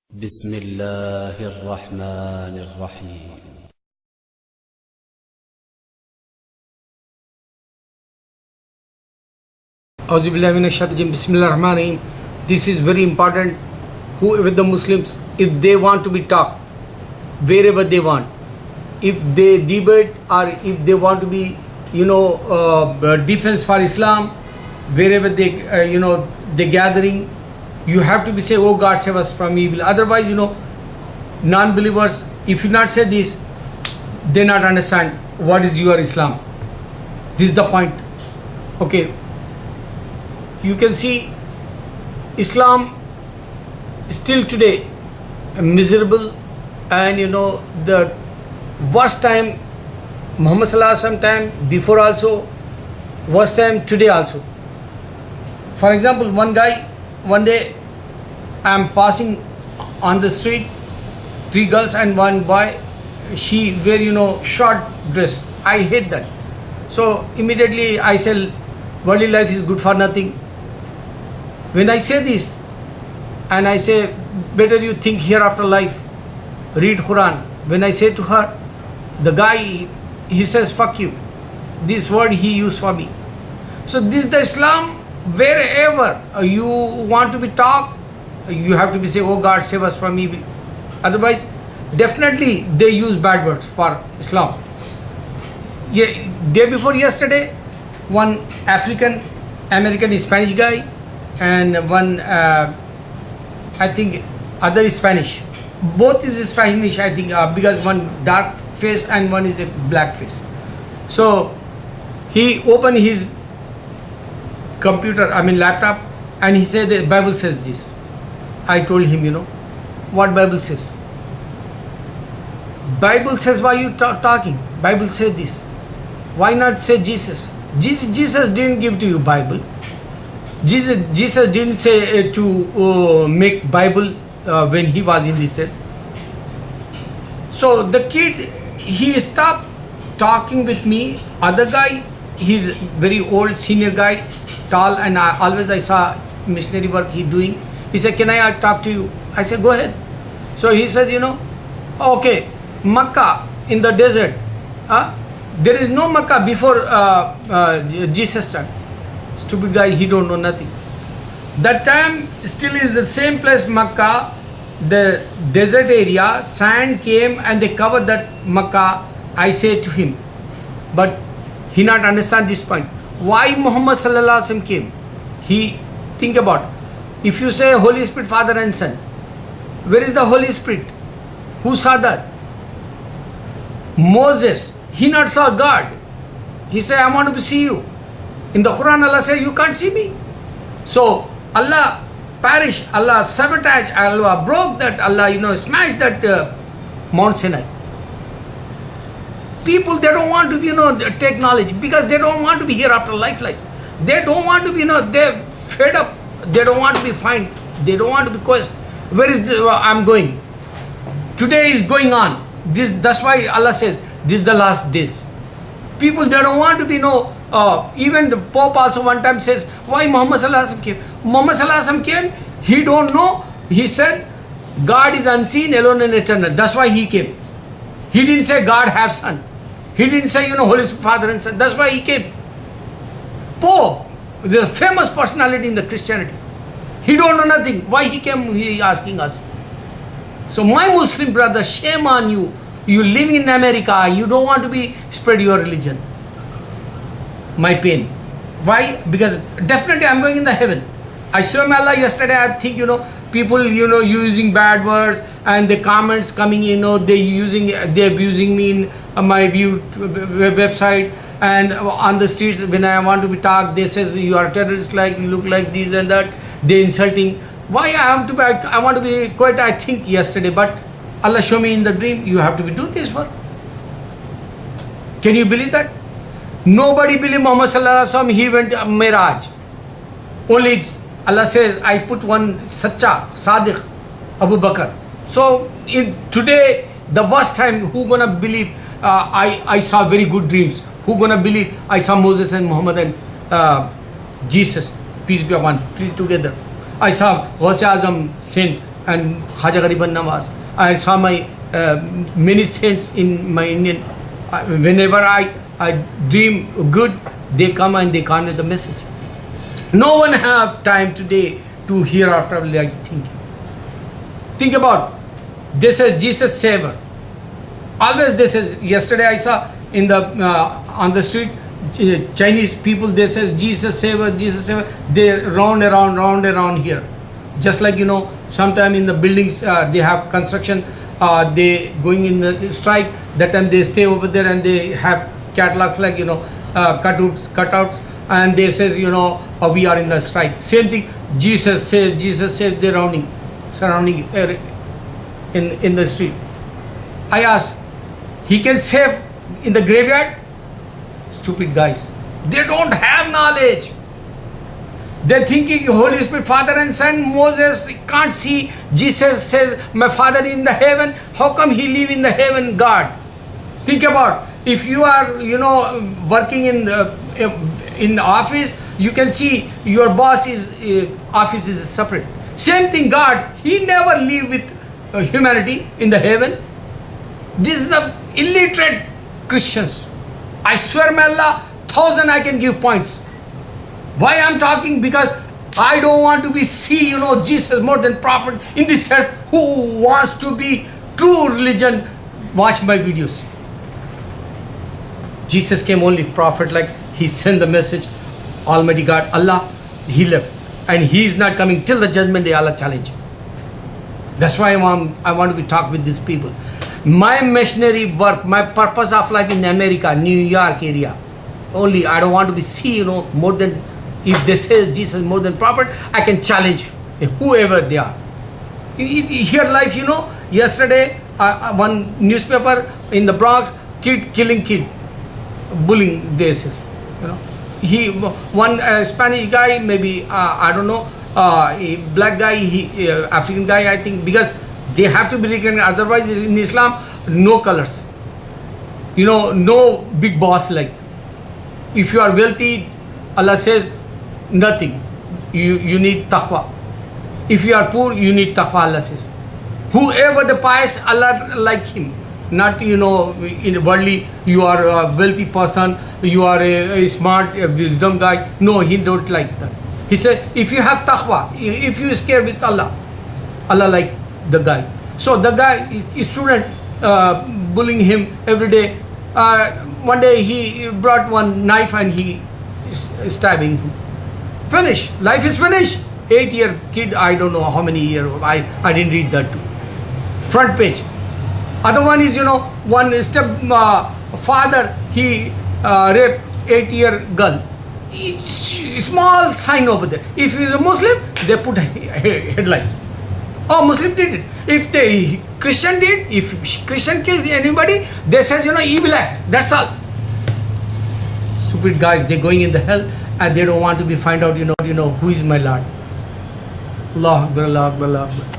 بسم الله الرحمن الرحيم. Bismillahirrahmanirrahim. This is very important. Who with the Muslims, if they want to be taught wherever they want, if they debate or if they want to be, defense for Islam, wherever they, the gathering, you have to be say, oh God, save us from evil. Otherwise, non-believers, if you not say this, they not understand what is your Islam. This is the point. Okay. You can see Islam still today miserable, and the worst time Muhammad Sallallahu Alaihi Wasallam time, before also, worst time today also. For example, one day I am passing on the street, 3 girls and 1 boy, she wear short dress. I hate that. So immediately I say worldly life is good for nothing. When I say this, and I say, better you think hereafter life, read Quran. When I say to her, the guy, he says, fuck you. This word he used for me. So this is the Islam. Wherever you want to be taught, you have to be say, oh God, save us from evil. Otherwise, definitely they use bad words for Islam. Day before yesterday, one African American Spanish guy and one I think other is Spanish. Both is Spanish, I think, because one dark face and one is a black face. So he opened his laptop, and he said the Bible says this. I told him, what Bible says? Bible says, why you talking? Bible said this. Why not say Jesus? Jesus didn't give to you Bible. Jesus didn't say to make Bible when he was in this set. So the kid, he stopped talking with me. Other guy, he's very old senior guy, tall, and I saw missionary work he doing. He said, can I talk to you? I said, go ahead. So he said, okay, Makkah in the desert. There is no Makkah before Jesus started. Stupid guy, he don't know nothing. That time still is the same place Makkah, the desert area, sand came and they covered that Makkah. I say to him, but he not understand this point. Why Muhammad Sallallahu Alaihi Wasallam came? He think about, if you say Holy Spirit, Father and Son, where is the Holy Spirit? Who saw that? Moses, he not saw God. He said, I want to see you. In the Quran, Allah says, you can't see me. So Allah perished, Allah sabotaged, Allah broke that, Allah, smashed that Mount Sinai. People, they don't want to, take knowledge because they don't want to be here after life. They don't want to be, they're fed up. They don't want to be fined. They don't want to be questioned. Where is I'm going? Today is going on. That's why Allah says, this is the last days. People, they don't want to be, even the Pope also one time says, why Muhammad Sallallahu Alaihi Wasallam came? Muhammad Sallallahu Alaihi Wasallam came, he don't know. He said, God is unseen, alone and eternal. That's why he came. He didn't say God have son. He didn't say, Holy Spirit, Father and Son. That's why he came. Pope, the famous personality in the Christianity. He don't know nothing. Why he came, he asking us. So my Muslim brother, shame on you. You live in America, you don't want to be spread your religion. My pain. Why? Because definitely I'm going in the heaven. I saw Allah yesterday. I think people using bad words and the comments coming they're abusing me in my website and on the streets. When I want to be talked, they says you are terrorists, like you look like this and that. They insulting. Why I want to be quiet? I think yesterday, but Allah show me in the dream. You have to be do this for. Can you believe that? Nobody believe Muhammad Sallallahu Alaihi Wasallam, he went Miraj. Only Allah says, I put one Sacha, Sadiq, Abu Bakr. So today, the worst time, who gonna believe I saw very good dreams? Who gonna believe I saw Moses and Muhammad and Jesus, peace be upon, three together? I saw Ghaus-e-Azam sent and Khaja Gariban Nawaz. I saw my many saints in my Indian. Whenever I dream good, they come and they convey the message. No one have time today to hear after life thinking. Think about this is Jesus Savior. Always this is. Yesterday I saw in the on the street Chinese people. They says Jesus Savior, Jesus Savior. They round around here. Just like sometime in the buildings they have construction. They going in the strike. That time they stay over there and they have catalogs like cutouts, and they says we are in the strike. Same thing. Jesus save. They surrounding in the street. I ask, he can save in the graveyard? Stupid guys. They don't have knowledge. They're thinking Holy Spirit, Father and Son. Moses can't see. Jesus says, my Father in the heaven. How come he live in the heaven, God? Think about, if you are working in the office, you can see your boss is office is separate. Same thing, God, he never live with humanity in the heaven. This is the illiterate Christians. I swear my Allah, 1,000 I can give points. Why I'm talking? Because I don't want to be Jesus more than prophet in this earth. Who wants to be true religion, watch my videos. Jesus came only prophet, like he sent the message. Almighty God, Allah, he left. And he is not coming till the judgment day. Allah challenge. That's why I want to be talk with these people. My missionary work, my purpose of life in America, New York area. Only I don't want to be more than, if they say Jesus more than prophet, I can challenge whoever they are. Here life, yesterday one newspaper in the Bronx, kid killing kid, bullying this is, he one Spanish guy, maybe I don't know, a black guy, African guy, I think, because they have to be recognized. Otherwise, in Islam, no colors. No big boss like. If you are wealthy, Allah says nothing. You need taqwa. If you are poor, you need taqwa. Allah says, whoever the pious, Allah like him. Not in worldly. You are a wealthy person. You are a smart, wisdom guy. No, he don't like that. He said, if you have taqwa, if you scare with Allah, Allah like the guy. So the guy, student, bullying him every day. One day he brought one knife and he is stabbing him. Finish. Life is finished. 8-year kid, I don't know how many years. I didn't read that too. Front page. Other one is, one step father, he raped 8-year girl. Small sign over there. If he is a Muslim, they put headlines. Oh, Muslim did it. If the Christian did, if Christian kills anybody, they says, evil act. That's all. Stupid guys, they're going in the hell and they don't want to be find out, who is my Lord. Allah Akbar, Allah Akbar, Allah Akbar.